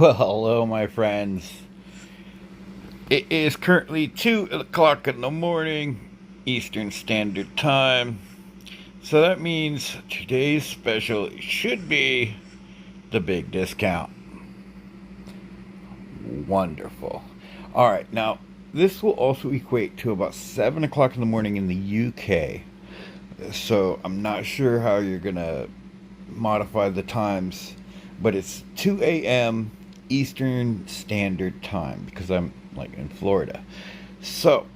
Well, hello, my friends. It is currently 2 o'clock in the morning, Eastern Standard Time. So that means today's special should be the big discount. Wonderful. Alright, now this will also equate to about 7 o'clock in the morning in the UK. So I'm not sure how you're going to modify the times, but it's 2 a.m. Eastern Standard Time because I'm like in Florida. So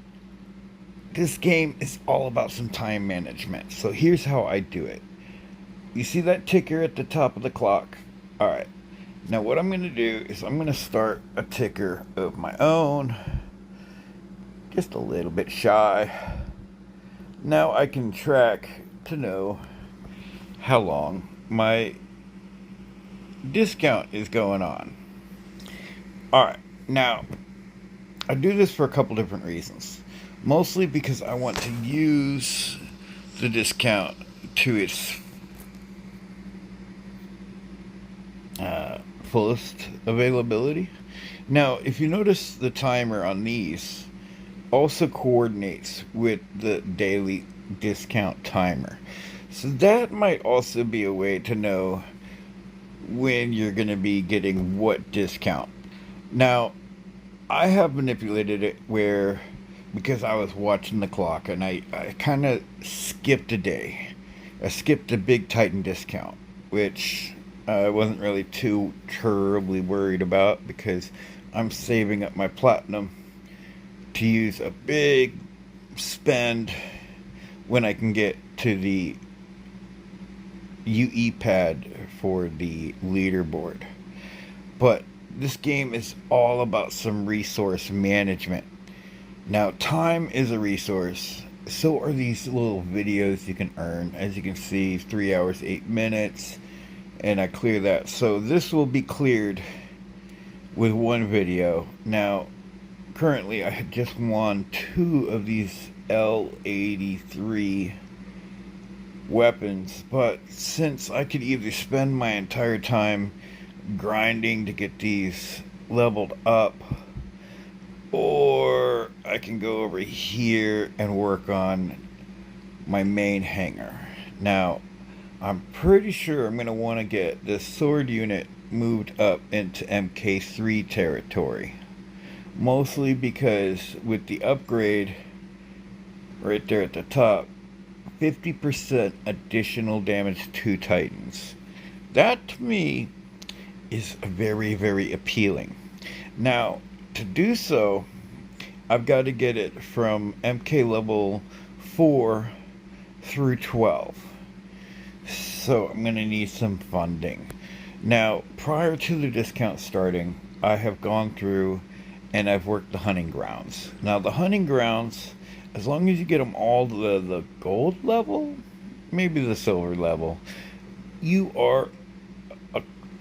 this game is all about some time management. So here's how I do it. You see that ticker at the top of the clock? All right. Now what I'm going to do is I'm going to start a ticker of my own. Just a little bit shy. Now I can track to know how long my discount is going on. Alright, now I do this for a couple different reasons. Mostly because I want to use the discount to its fullest availability. Now, if you notice, the timer on these also coordinates with the daily discount timer. So that might also be a way to know when you're going to be getting what discount. Now, I have manipulated it where, because I was watching the clock and I kind of skipped a day. I skipped the big Titan discount, which I wasn't really too terribly worried about because I'm saving up my platinum to use a big spend when I can get to the UE pad for the leaderboard. But this game is all about some resource management. Now, time is a resource. So are these little videos you can earn. As you can see, 3 hours, 8 minutes. And I clear that. So this will be cleared with one video. Now, currently I had just won 2 of these L83 weapons. But since I could either spend my entire time grinding to get these leveled up, or I can go over here and work on my main hangar. Now, I'm pretty sure I'm going to want to get this sword unit moved up into MK3 territory. Mostly because with the upgrade right there at the top, 50% additional damage to Titans. That to me is very, very appealing. Now, to do so, I've got to get it from MK level 4 through 12. So I'm going to need some funding. Now, prior to the discount starting, I have gone through and I've worked the hunting grounds. Now, the hunting grounds, as long as you get them all to the gold level, maybe the silver level, you are,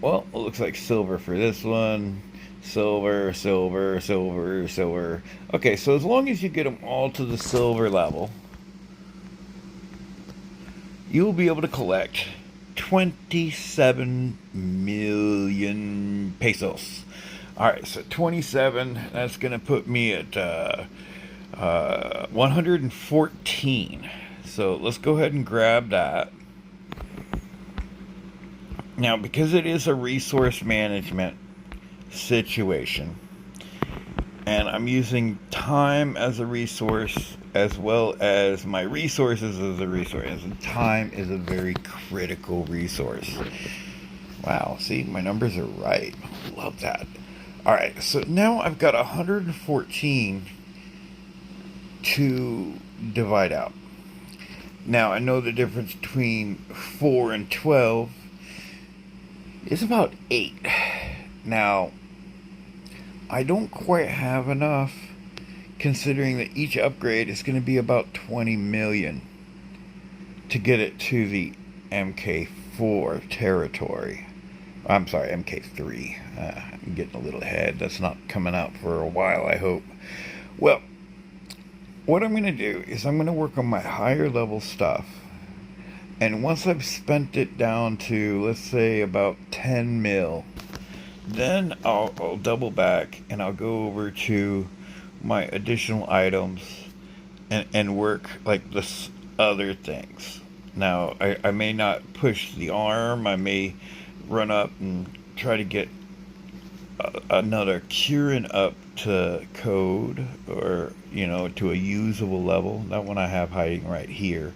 well, it looks like silver for this one. Silver, silver, silver, silver. Okay, so as long as you get them all to the silver level, you will be able to collect 27 million pesos. Alright, so 27, that's going to put me at 114. So let's go ahead and grab that. Now, because it is a resource management situation, and I'm using time as a resource as well as my resources as a resource, and time is a very critical resource. Wow, see, my numbers are right. Love that. Alright, so now I've got 114 to divide out. Now, I know the difference between 4 and 12 is about 8. Now, I don't quite have enough, considering that each upgrade is going to be about 20 million to get it to the MK4 territory. I'm sorry, MK3. I'm getting a little ahead. That's not coming out for a while, I hope. Well, what I'm going to do is I'm going to work on my higher level stuff. And once I've spent it down to, let's say, about 10 mil, Then I'll double back and I'll go over to my additional items and work like this other things. Now, I may not push the arm, I may run up and try to get another curing up to code or, to a usable level. That one I have hiding right here.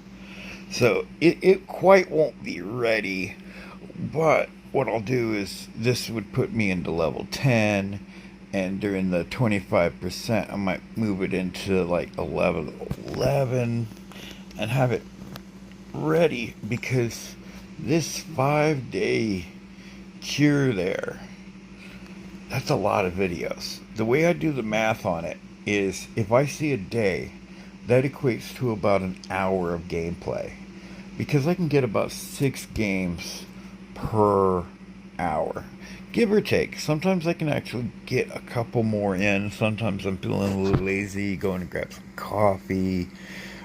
So it quite won't be ready, but what I'll do is this would put me into level 10, and during the 25%, I might move it into like 11 and have it ready because this 5-day cure there, that's a lot of videos. The way I do the math on it is if I see a day, that equates to about an hour of gameplay. Because I can get about 6 games per hour. Give or take. Sometimes I can actually get a couple more in. Sometimes I'm feeling a little lazy, going to grab some coffee,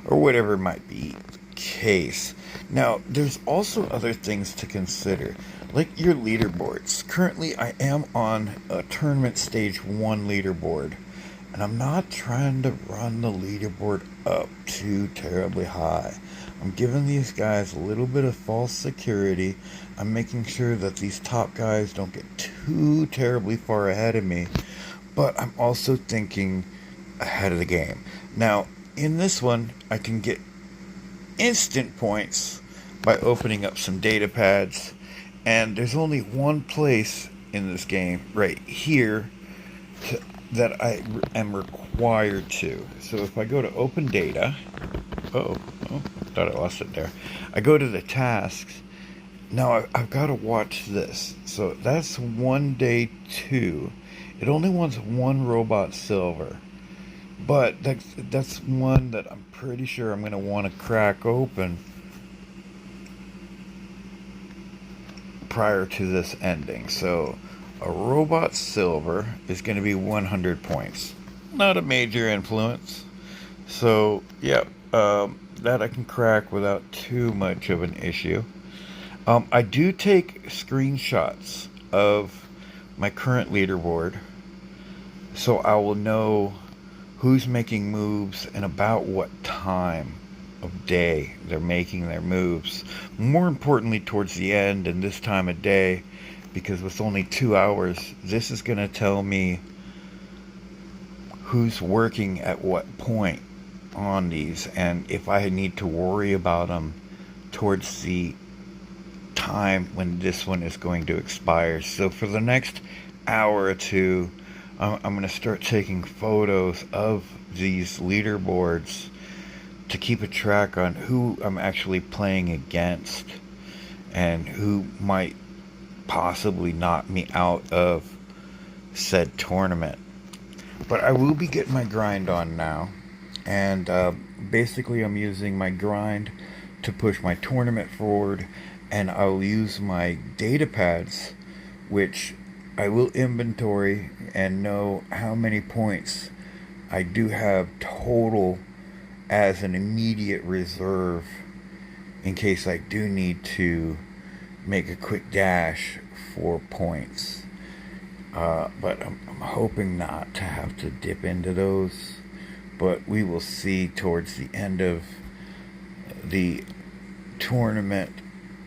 or whatever might be the case. Now, there's also other things to consider, like your leaderboards. Currently, I am on a tournament stage 1 leaderboard, and I'm not trying to run the leaderboard up too terribly high. I'm giving these guys a little bit of false security. I'm making sure that these top guys don't get too terribly far ahead of me, but I'm also thinking ahead of the game. Now, in this one, I can get instant points by opening up some data pads, and there's only one place in this game right here that I am required to. So if I go to open data, oh, thought I lost it there. I go to the tasks. Now I've got to watch this. So that's 1 day 2. It only wants 1 robot silver. But that's one that I'm pretty sure I'm going to want to crack open prior to this ending. So a robot silver is going to be 100 points. Not a major influence. So, yeah, that I can crack without too much of an issue. I do take screenshots of my current leaderboard, so I will know who's making moves and about what time of day they're making their moves. More importantly, towards the end and this time of day, because with only 2 hours, this is going to tell me who's working at what point on these, and if I need to worry about them towards the time when this one is going to expire. So for the next hour or two, I'm going to start taking photos of these leaderboards to keep a track on who I'm actually playing against and who might possibly knock me out of said tournament. But I will be getting my grind on now, and basically I'm using my grind to push my tournament forward, and I'll use my data pads, which I will inventory and know how many points I do have total as an immediate reserve in case I do need to make a quick dash for points. But I'm hoping not to have to dip into those. But we will see towards the end of the tournament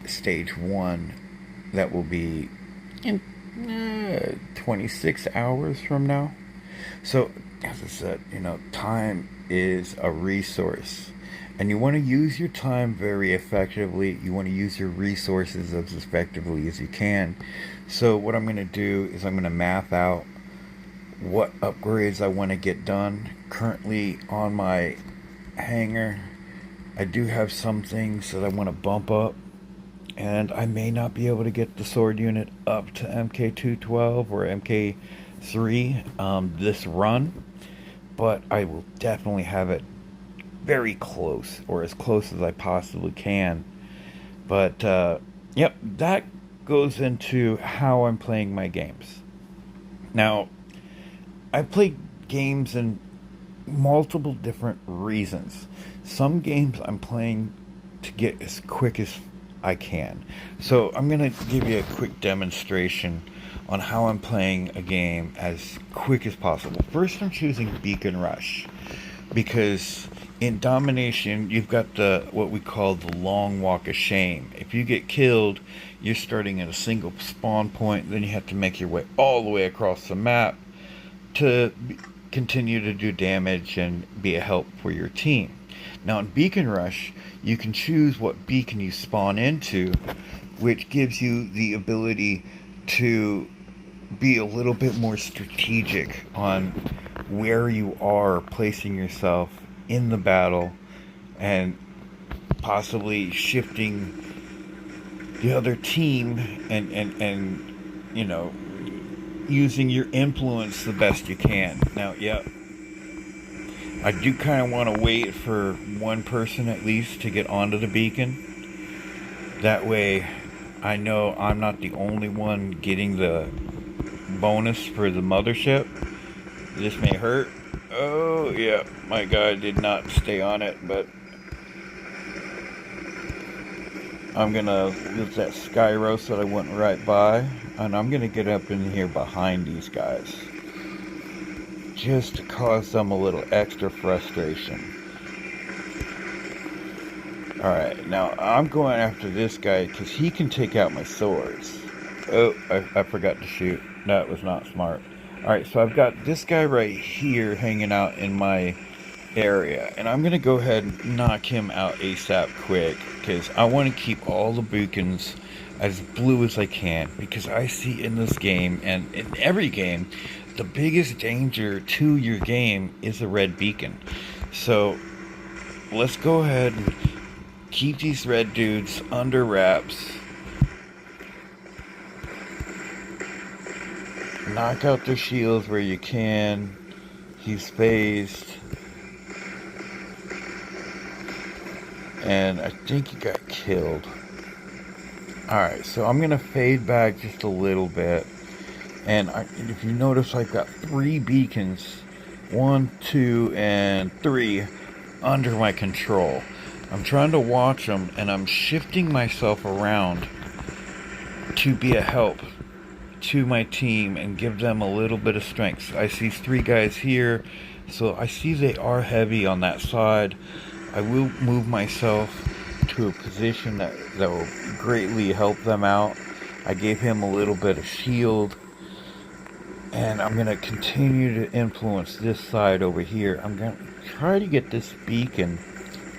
stage 1. That will be in 26 hours from now. So, as I said, time is a resource. And you want to use your time very effectively. You want to use your resources as effectively as you can. So what I'm going to do is I'm going to map out what upgrades I want to get done. Currently on my hangar, I do have some things that I want to bump up. And I may not be able to get the sword unit up to MK212 or MK3 this run. But I will definitely have it very close, or as close as I possibly can. But, yep, that goes into how I'm playing my games. Now, I play games in multiple different reasons. Some games I'm playing to get as quick as I can. So I'm going to give you a quick demonstration on how I'm playing a game as quick as possible. First, I'm choosing Beacon Rush because in domination you've got the what we call the long walk of shame. If you get killed, you're starting at a single spawn point, then you have to make your way all the way across the map to continue to do damage and be a help for your team. Now in Beacon Rush, you can choose what beacon you spawn into, which gives you the ability to be a little bit more strategic on where you are placing yourself in the battle and possibly shifting the other team and you know, using your influence the best you can. Now, yeah, I do kind of want to wait for one person at least to get onto the beacon. That way I know I'm not the only one getting the bonus for the mothership. This may hurt. Oh, yeah, my guy did not stay on it, but I'm gonna use that sky roast that I went right by, and I'm gonna get up in here behind these guys just to cause them a little extra frustration. Alright, now I'm going after this guy because he can take out my swords. Oh, I forgot to shoot. That was not smart. Alright, so I've got this guy right here hanging out in my area, and I'm going to go ahead and knock him out ASAP quick because I want to keep all the beacons as blue as I can, because I see in this game and in every game the biggest danger to your game is a red beacon. So let's go ahead and keep these red dudes under wraps. Knock out their shields where you can. He's phased. And I think he got killed. Alright, so I'm going to fade back just a little bit. And if you notice, I've got 3 beacons. 1, 2, and 3 under my control. I'm trying to watch them, and I'm shifting myself around to be a help to my team and give them a little bit of strength. I see 3 guys here, so I see they are heavy on that side. I will move myself to a position that will greatly help them out. I gave him a little bit of shield, and I'm going to continue to influence this side over here. I'm going to try to get this beacon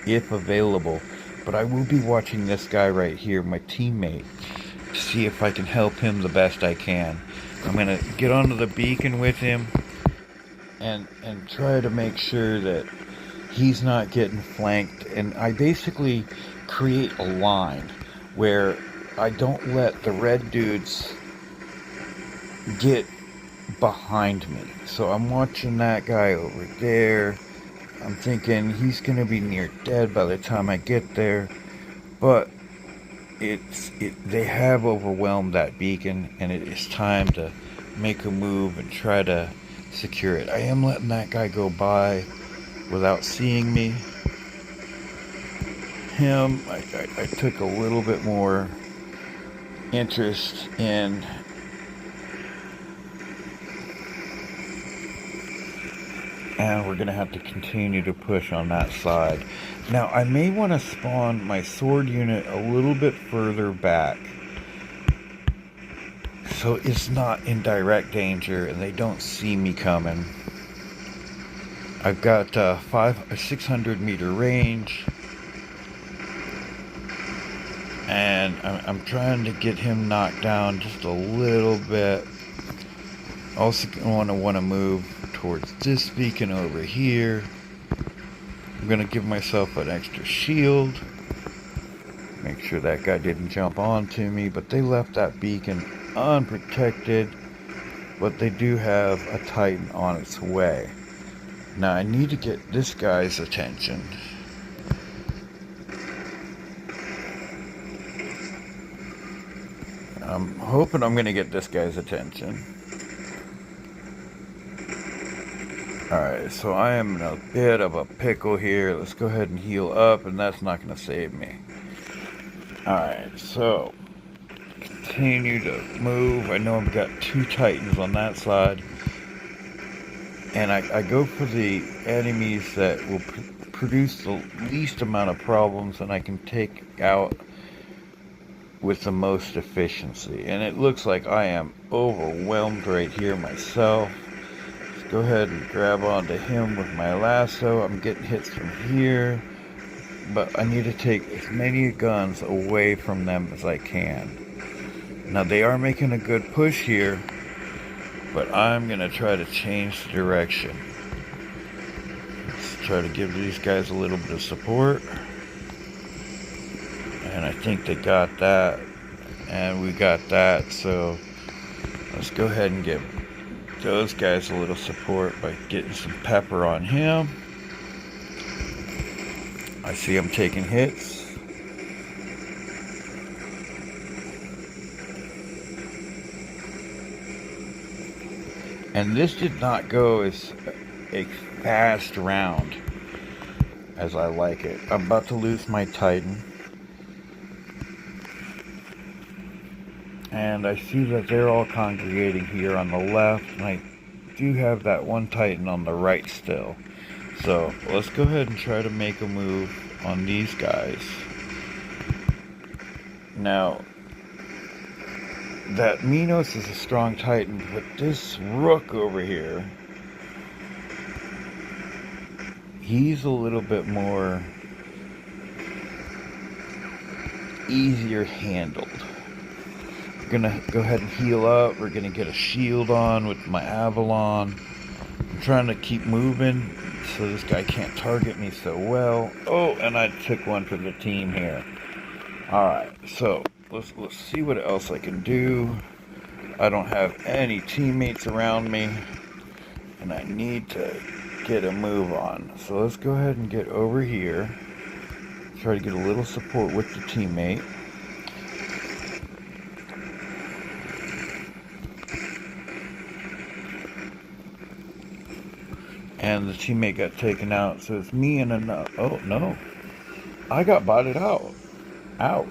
if available, but I will be watching this guy right here, my teammate, to see if I can help him the best I can. I'm going to get onto the beacon with him and try to make sure that he's not getting flanked, and I basically create a line where I don't let the red dudes get behind me. So I'm watching that guy over there. I'm thinking he's gonna be near dead by the time I get there, but they have overwhelmed that beacon, and it is time to make a move and try to secure it. I am letting that guy go by without seeing me. Him, I took a little bit more interest in. And we're going to have to continue to push on that side. Now, I may want to spawn my sword unit a little bit further back, so it's not in direct danger and they don't see me coming. I've got a 600 meter range, and I'm trying to get him knocked down just a little bit. Also want to move towards this beacon over here. I'm going to give myself an extra shield. Make sure that guy didn't jump onto me, but they left that beacon unprotected. But they do have a Titan on its way. Now I need to get this guy's attention. I'm hoping I'm going to get this guy's attention. Alright, so I am in a bit of a pickle here. Let's go ahead and heal up, and that's not going to save me. Alright, so continue to move. I know I've got 2 Titans on that side. And I go for the enemies that will produce the least amount of problems and I can take out with the most efficiency. And it looks like I am overwhelmed right here myself. Let's go ahead and grab onto him with my lasso. I'm getting hits from here, but I need to take as many guns away from them as I can. Now they are making a good push here, but I'm going to try to change the direction. Let's try to give these guys a little bit of support. And I think they got that. And we got that. So let's go ahead and give those guys a little support by getting some pepper on him. I see him taking hits. And this did not go as a fast round as I like it. I'm about to lose my Titan. And I see that they're all congregating here on the left. And I do have that 1 Titan on the right still. So let's go ahead and try to make a move on these guys. Now, that Minos is a strong Titan, but this Rook over here, he's a little bit more easier handled. We're gonna go ahead and heal up. We're gonna get a shield on with my Avalon. I'm trying to keep moving so this guy can't target me so well. Oh, and I took one for the team here. Alright, so let's see what else I can do. I don't have any teammates around me, and I need to get a move on. So let's go ahead and get over here. Try to get a little support with the teammate. And the teammate got taken out, so it's me and another. Oh no, I got botted out. Ouch.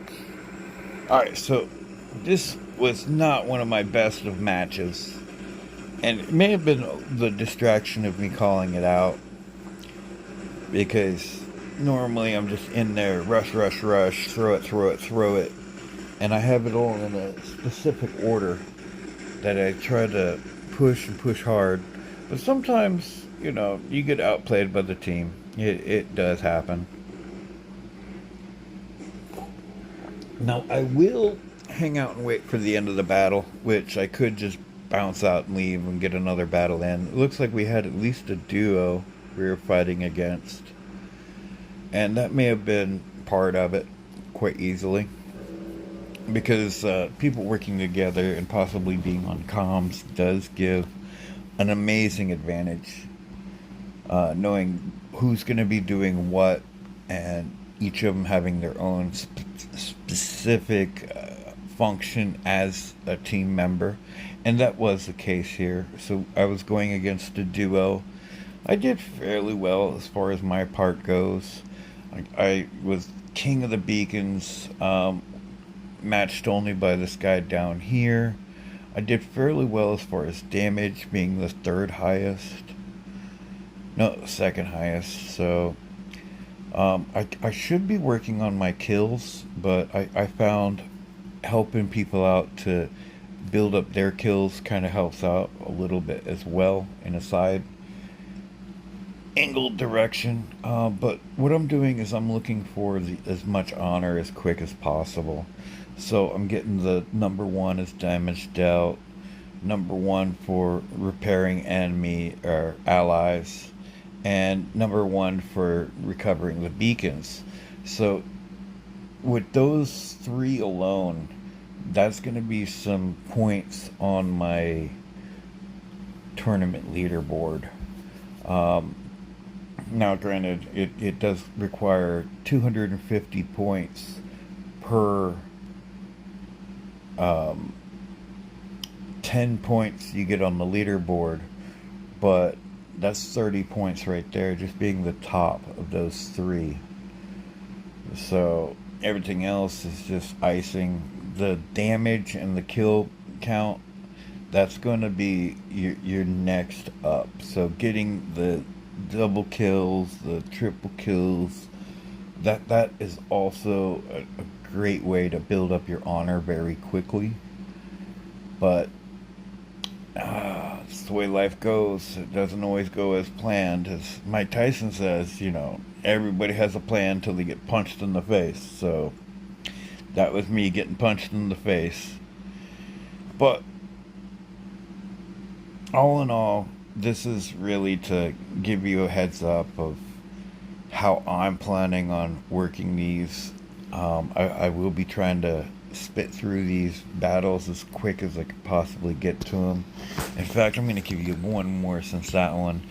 Alright, so this was not one of my best of matches. And it may have been the distraction of me calling it out. Because normally I'm just in there, rush, rush, rush, throw it, throw it, throw it. And I have it all in a specific order that I try to push and push hard. But sometimes, you know, you get outplayed by the team. It does happen. Now, I will hang out and wait for the end of the battle, which I could just bounce out and leave and get another battle in. It looks like we had at least a duo we were fighting against. And that may have been part of it quite easily. Because people working together and possibly being on comms does give an amazing advantage. Knowing who's going to be doing what and each of them having their own specific function as a team member, and that was the case here. So I was going against a duo. I did fairly well as far as my part goes. I was king of the beacons, matched only by this guy down here. I did fairly well as far as damage, being the 3rd highest. No, 2nd highest. So I should be working on my kills, but I found helping people out to build up their kills kind of helps out a little bit as well in a side angled direction. But what I'm doing is I'm looking for as much honor as quick as possible. So I'm getting the number 1 as damage dealt, number 1 for repairing enemy or allies, and number 1 for recovering the beacons. So with those 3 alone, that's going to be some points on my tournament leaderboard. Now granted, it does require 250 points per 10 points you get on the leaderboard, but that's 30 points right there, just being the top of those 3. So everything else is just icing, the damage and the kill count, that's going to be your next up. So getting the double kills, the triple kills, that is also a great way to build up your honor very quickly. But it's the way life goes. It doesn't always go as planned. As Mike Tyson says, everybody has a plan until they get punched in the face. So that was me getting punched in the face. But all in all, this is really to give you a heads up of how I'm planning on working these. I will be trying to spit through these battles as quick as I could possibly get to them. In fact, I'm going to give you one more since that one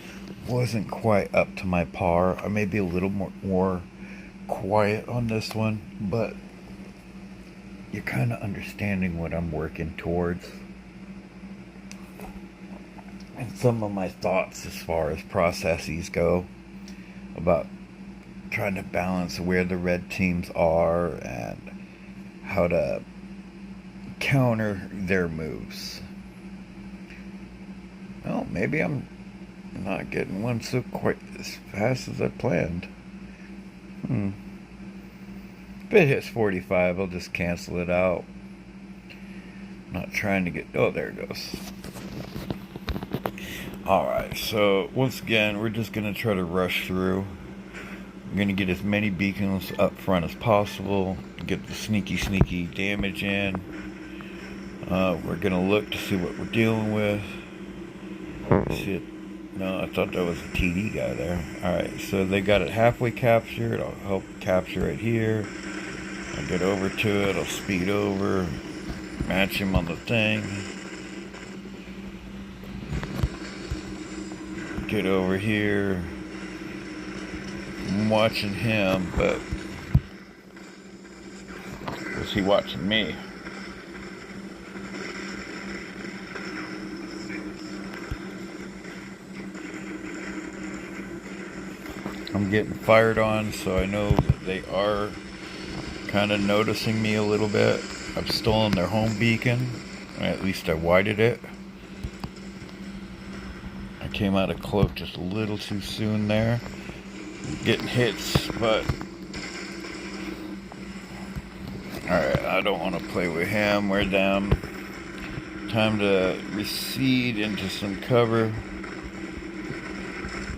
wasn't quite up to my par. I may be a little more quiet on this one, but you're kind of understanding what I'm working towards. And some of my thoughts as far as processes go about trying to balance where the red teams are and how to counter their moves. Well, maybe I'm not getting one so quite as fast as I planned. If it hits 45, I'll just cancel it out. Not trying to get... Oh, there it goes. Alright, so once again, we're just going to try to rush through. I'm going to get as many beacons up front as possible. Get the sneaky damage in. We're going to look to see what we're dealing with. Shit. No, I thought that was a TD guy there. Alright, so they got it halfway captured. I'll help capture it here. I'll get over to it. I'll speed over. Match him on the thing. Get over here. I'm watching him, but was he watching me? I'm getting fired on, so I know that they are kind of noticing me a little bit. I've stolen their home beacon. At least I whited it. I came out of cloak just a little too soon there. Getting hits, but alright, I don't want to play with him or them. Time to recede into some cover.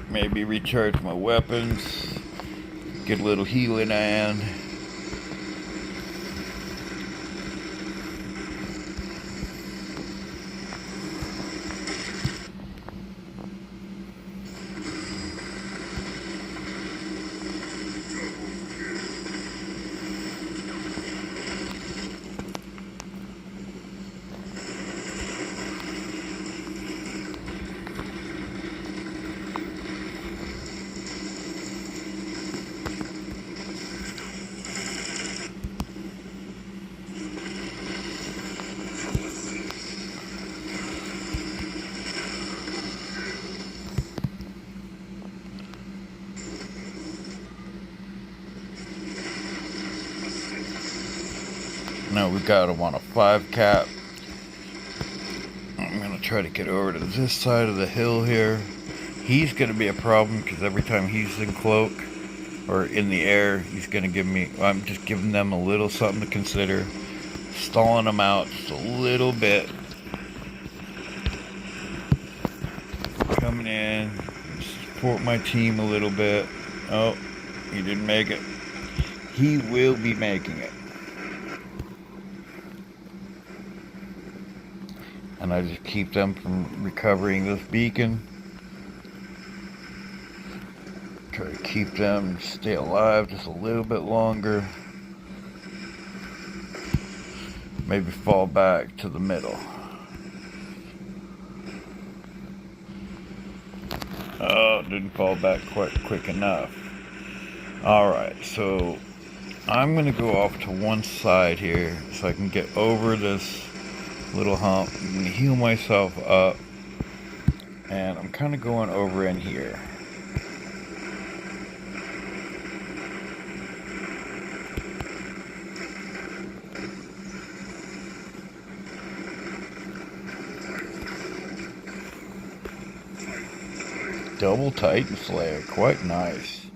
Maybe recharge my weapons. Get a little healing in. Now we got him on a 5 cap. I'm going to try to get over to this side of the hill here. He's going to be a problem because every time he's in cloak or in the air, he's going to give me... I'm just giving them a little something to consider. Stalling them out just a little bit. Coming in. Support my team a little bit. Oh, he didn't make it. He will be making it. And I just keep them from recovering this beacon. Try to keep them stay alive just a little bit longer. Maybe fall back to the middle. Oh, didn't fall back quite quick enough. Alright, so I'm going to go off to one side here so I can get over this little hump. I'm going to heal myself up, and I'm kind of going over in here. Double Titan Slayer, quite nice.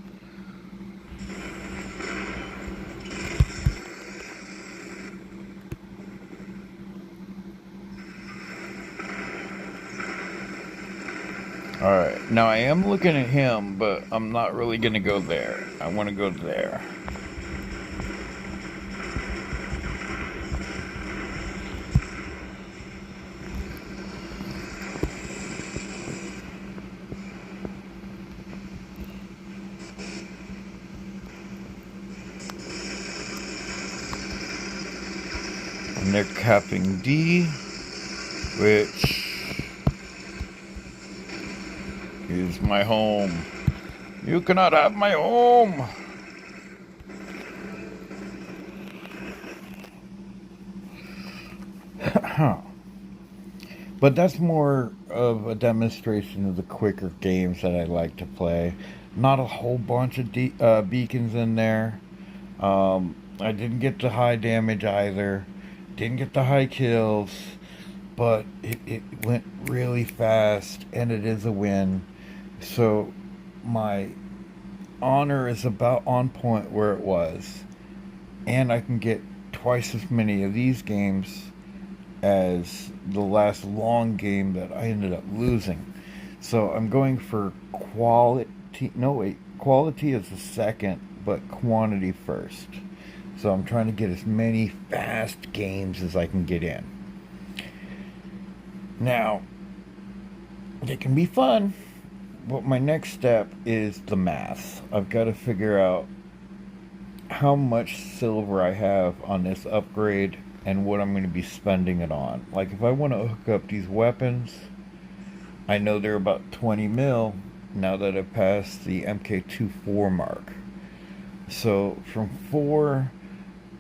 Alright, now I am looking at him, but I'm not really gonna go there. I want to go there. And they're capping D, which is my home. You cannot have my home! But that's more of a demonstration of the quicker games that I like to play. Not a whole bunch of beacons in there. I didn't get the high damage either. Didn't get the high kills. But it went really fast, and it is a win. So my honor is about on point where it was. And I can get twice as many of these games as the last long game that I ended up losing. So I'm going for quality. No, wait. Quality is the second, but quantity first. So I'm trying to get as many fast games as I can get in. Now, it can be fun, but my next step is the math. I've got to figure out how much silver I have on this upgrade and what I'm going to be spending it on. Like, if I want to hook up these weapons, I know they're about 20 mil now that I've passed the MK24 mark. So from 4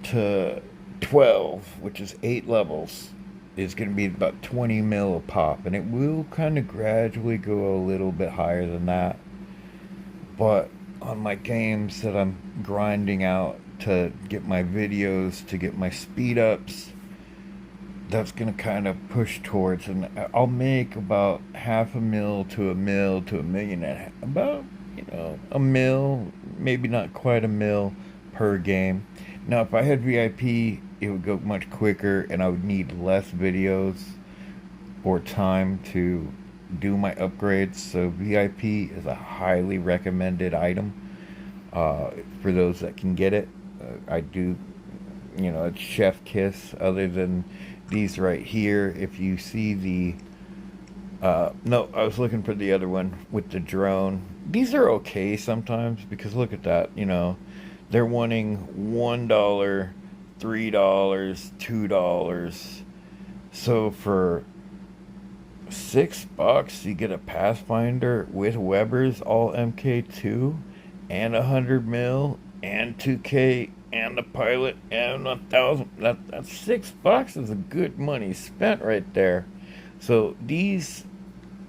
to 12, which is 8 levels, is going to be about 20 mil a pop, and it will kind of gradually go a little bit higher than that. But on my games that I'm grinding out to get my videos, to get my speed ups, that's going to kind of push towards, and I'll make about half a mil to a mil to a million and a half, about, a mil, maybe not quite a mil per game. Now, if I had VIP, it would go much quicker, and I would need less videos or time to do my upgrades. So VIP is a highly recommended item for those that can get it. I do, it's chef kiss. Other than these right here, if you see the no, I was looking for the other one with the drone. These are okay sometimes, because look at that, they're wanting $1, $3, $2. So for $6, you get a Pathfinder with Weber's all MK2 and 100 mil and 2K and the pilot and 1,000. That's $6 is a good money spent right there. So these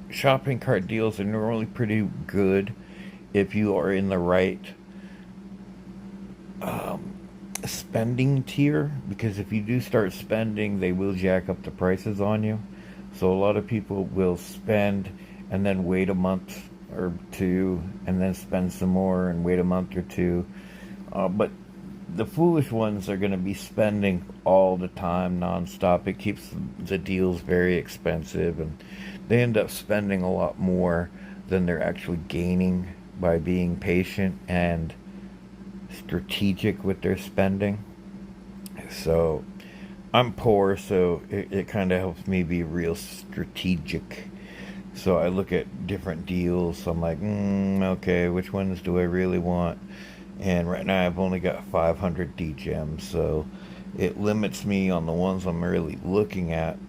shopping cart deals are normally pretty good if you are in the right spending tier, because if you do start spending, they will jack up the prices on you. So a lot of people will spend and then wait a month or two and then spend some more and wait a month or two. But the foolish ones are going to be spending all the time, nonstop. It keeps the deals very expensive, and they end up spending a lot more than they're actually gaining by being patient and strategic with their spending. So I'm poor, so it kind of helps me be real strategic. So I look at different deals. So I'm like, okay, which ones do I really want? And right now I've only got 500 D gems, so it limits me on the ones I'm really looking at.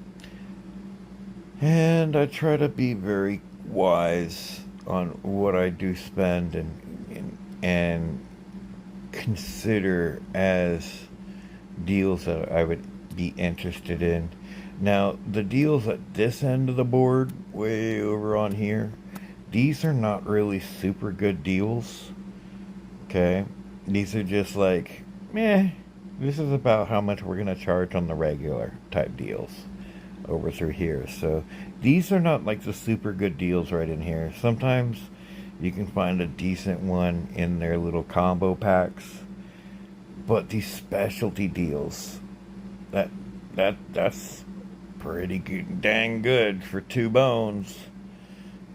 And I try to be very wise on what I do spend and consider as deals that I would be interested in. Now, the deals at this end of the board, way over on here, these are not really super good deals. Okay? These are just like, this is about how much we're going to charge on the regular type deals. over through here. So these are not like the super good deals right in here. Sometimes you can find a decent one in their little combo packs, but these specialty deals, that that's pretty good, dang good for 2 bones.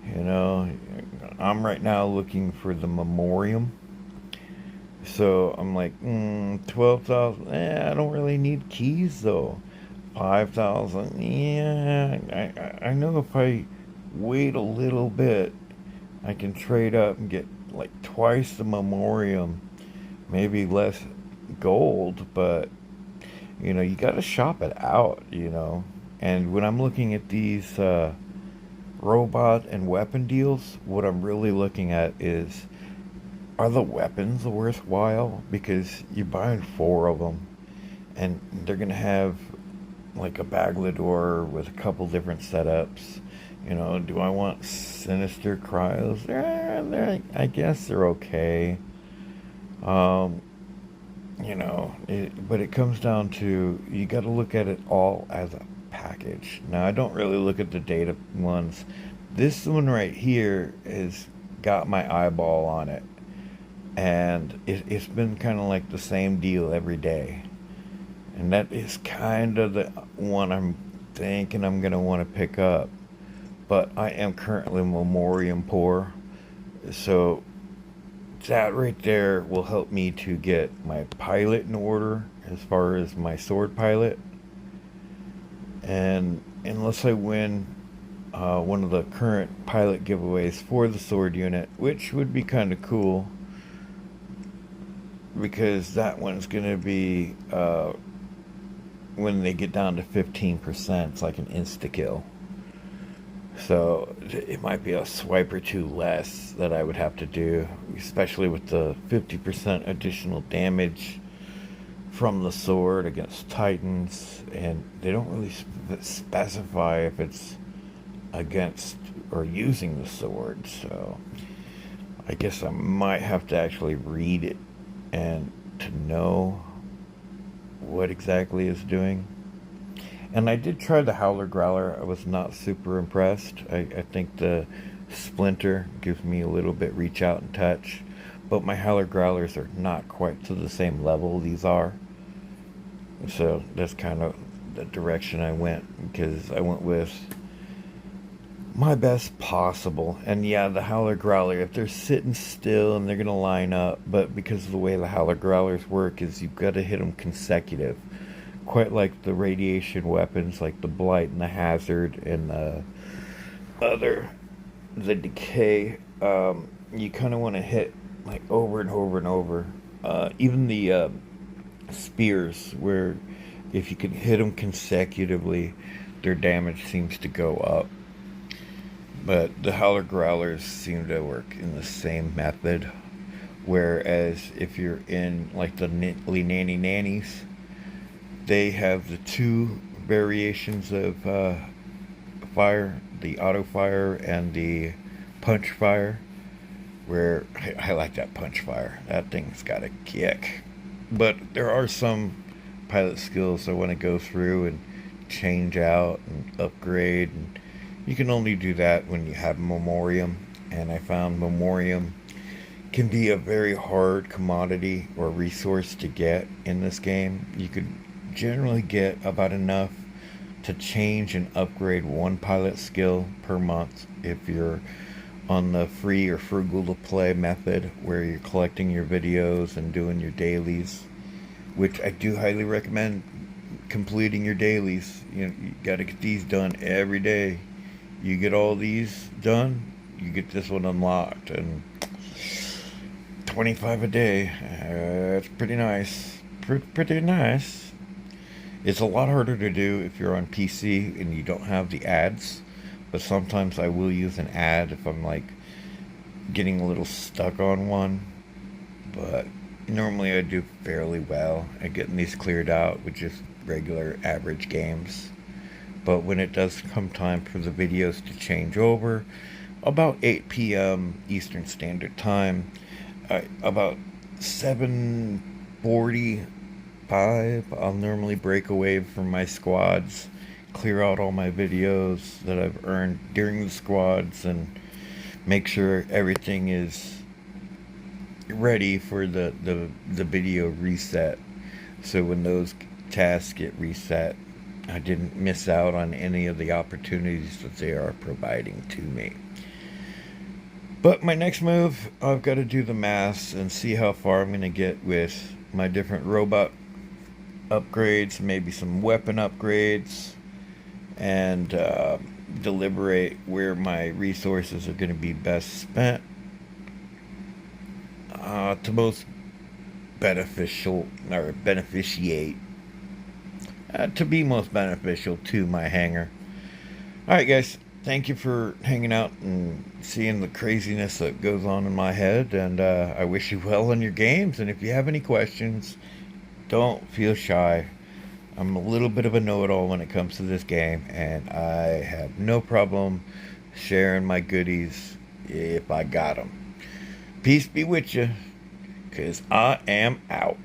You know, I'm right now looking for the memoriam. So I'm like, 12,000. I don't really need keys though. 5,000. Yeah, I know if I wait a little bit, I can trade up and get like twice the memoriam, maybe less gold, but you got to shop it out. And when I'm looking at these robot and weapon deals, what I'm really looking at is, are the weapons worthwhile? Because you're buying 4 of them, and they're gonna have like a Baglador with a couple different setups. Do I want Sinister Cryos? I guess they're okay. Um, but it comes down to, you got to look at it all as a package. Now, I don't really look at the data ones. This one right here has got my eyeball on it, and it's been kind of like the same deal every day. And that is kind of the one I'm thinking I'm going to want to pick up. But I am currently memoriam poor. So that right there will help me to get my pilot in order as far as my sword pilot. And unless I win one of the current pilot giveaways for the sword unit, which would be kind of cool, because that one's going to be when they get down to 15%, it's like an insta-kill. So it might be a swipe or two less that I would have to do, especially with the 50% additional damage from the sword against Titans. And they don't really specify if it's against or using the sword. So I guess I might have to actually read it and to know what exactly it's doing. And I did try the Howler Growler. I was not super impressed. I think the Splinter gives me a little bit reach out and touch. But my Howler Growlers are not quite to the same level these are. So that's kind of the direction I went, because I went with my best possible. And yeah, the Howler Growler, if they're sitting still and they're going to line up, but because of the way the Howler Growlers work is you've got to hit them consecutive. Quite like the radiation weapons, like the Blight and the Hazard and the Decay. You kind of want to hit like over and over and over. Even the spears, where if you can hit them consecutively, their damage seems to go up. But the Howler Growlers seem to work in the same method. Whereas if you're in like the Nanny Nannies, they have the 2 variations of fire, the auto fire and the punch fire, where I like that punch fire. That thing's got a kick. But there are some pilot skills I want to go through and change out and upgrade, and you can only do that when you have memoriam. And I found memoriam can be a very hard commodity or resource to get in this game. You could generally get about enough to change and upgrade 1 pilot skill per month if you're on the free or frugal to play method, where you're collecting your videos and doing your dailies, which I do highly recommend completing your dailies. You got to get these done every day. You get all these done, you get this one unlocked, and 25 a day. That's pretty nice. Pretty nice. It's a lot harder to do if you're on PC and you don't have the ads, but sometimes I will use an ad if I'm like getting a little stuck on one. But normally I do fairly well at getting these cleared out with just regular average games. But when it does come time for the videos to change over, about 8 p.m. Eastern Standard Time, about 7:45, I'll normally break away from my squads, clear out all my videos that I've earned during the squads and make sure everything is ready for the video reset. So when those tasks get reset, I didn't miss out on any of the opportunities that they are providing to me. But my next move, I've got to do the math and see how far I'm going to get with my different robot upgrades, maybe some weapon upgrades, and deliberate where my resources are going to be best spent to most beneficial or beneficiate to be most beneficial to my hangar. Alright guys, thank you for hanging out and seeing the craziness that goes on in my head, and I wish you well in your games, and if you have any questions, don't feel shy. I'm a little bit of a know-it-all when it comes to this game, and I have no problem sharing my goodies if I got them. Peace be with you, because I am out.